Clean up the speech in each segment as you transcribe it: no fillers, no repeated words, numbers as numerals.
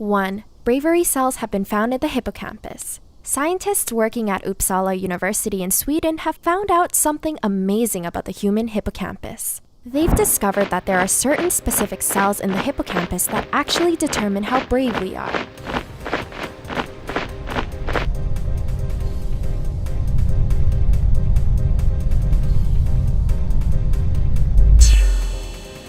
1. Bravery cells have been found in the hippocampus. Scientists working at Uppsala University in Sweden have found out something amazing about the human hippocampus. They've discovered that there are certain specific cells in the hippocampus that actually determine how brave we are.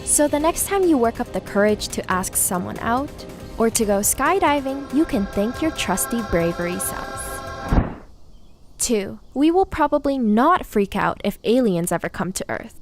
So the next time you work up the courage to ask someone out, or to go skydiving, you can thank your trusty bravery cells. 2. We will probably not freak out if aliens ever come to Earth.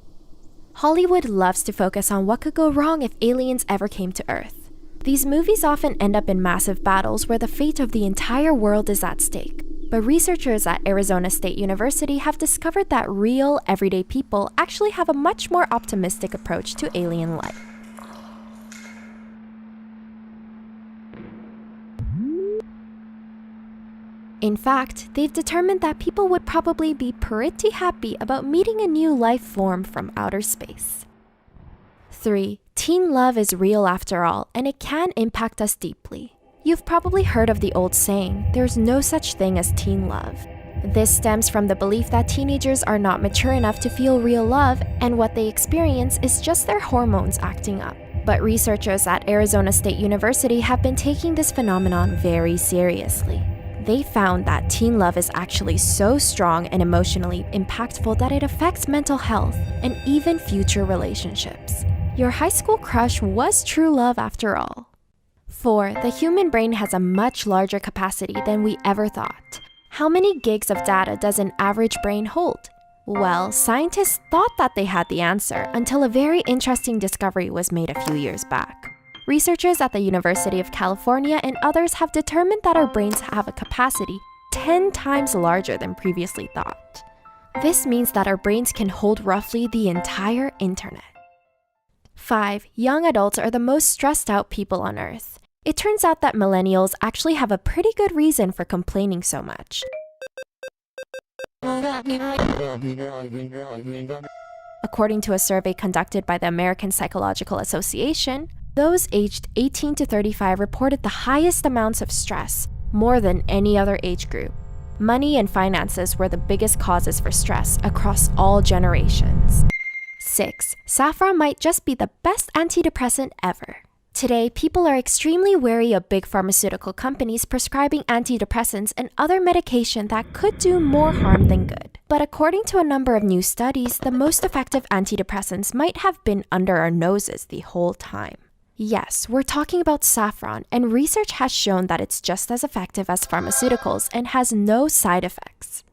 Hollywood loves to focus on what could go wrong if aliens ever came to Earth. These movies often end up in massive battles where the fate of the entire world is at stake. But researchers at Arizona State University have discovered that real, everyday people actually have a much more optimistic approach to alien life. In fact, they've determined that people would probably be pretty happy about meeting a new life form from outer space. 3. Teen love is real after all, and it can impact us deeply. You've probably heard of the old saying, there's no such thing as teen love. This stems from the belief that teenagers are not mature enough to feel real love, and what they experience is just their hormones acting up. But researchers at Arizona State University have been taking this phenomenon very seriously. They found that teen love is actually so strong and emotionally impactful that it affects mental health and even future relationships. Your high school crush was true love after all. 4. The human brain has a much larger capacity than we ever thought. How many gigs of data does an average brain hold? Well, scientists thought that they had the answer until a very interesting discovery was made a few years back. Researchers at the University of California and others have determined that our brains have a capacity 10 times larger than previously thought. This means that our brains can hold roughly the entire internet. 5. Young adults are the most stressed out people on Earth. It turns out that millennials actually have a pretty good reason for complaining so much. According to a survey conducted by the American Psychological Association, those aged 18 to 35 reported the highest amounts of stress, more than any other age group. Money and finances were the biggest causes for stress across all generations. 6. Saffron might just be the best antidepressant ever. Today, people are extremely wary of big pharmaceutical companies prescribing antidepressants and other medication that could do more harm than good. But according to a number of new studies, the most effective antidepressants might have been under our noses the whole time. Yes, we're talking about saffron, and research has shown that it's just as effective as pharmaceuticals and has no side effects.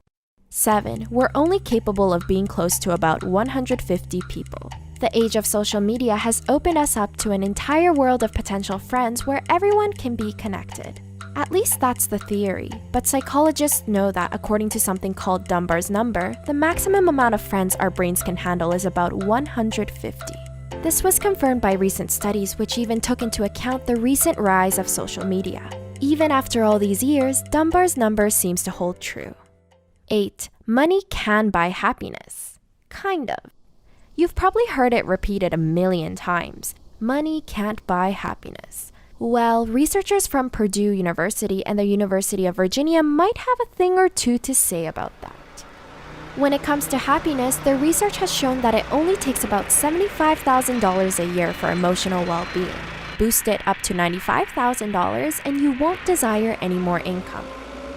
7. We're only capable of being close to about 150 people. The age of social media has opened us up to an entire world of potential friends where everyone can be connected. At least that's the theory, but psychologists know that according to something called Dunbar's number, the maximum amount of friends our brains can handle is about 150. This was confirmed by recent studies which even took into account the recent rise of social media. Even after all these years, Dunbar's number seems to hold true. 8. Money can buy happiness. Kind of. You've probably heard it repeated a million times. Money can't buy happiness. Well, researchers from Purdue University and the University of Virginia might have a thing or two to say about that. When it comes to happiness, the research has shown that it only takes about $75,000 a year for emotional well-being. Boost it up to $95,000 and you won't desire any more income.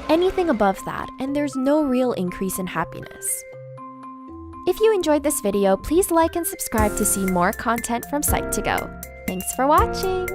Anything above that, and there's no real increase in happiness. If you enjoyed this video, please like and subscribe to see more content from Psych2Go. Thanks for watching!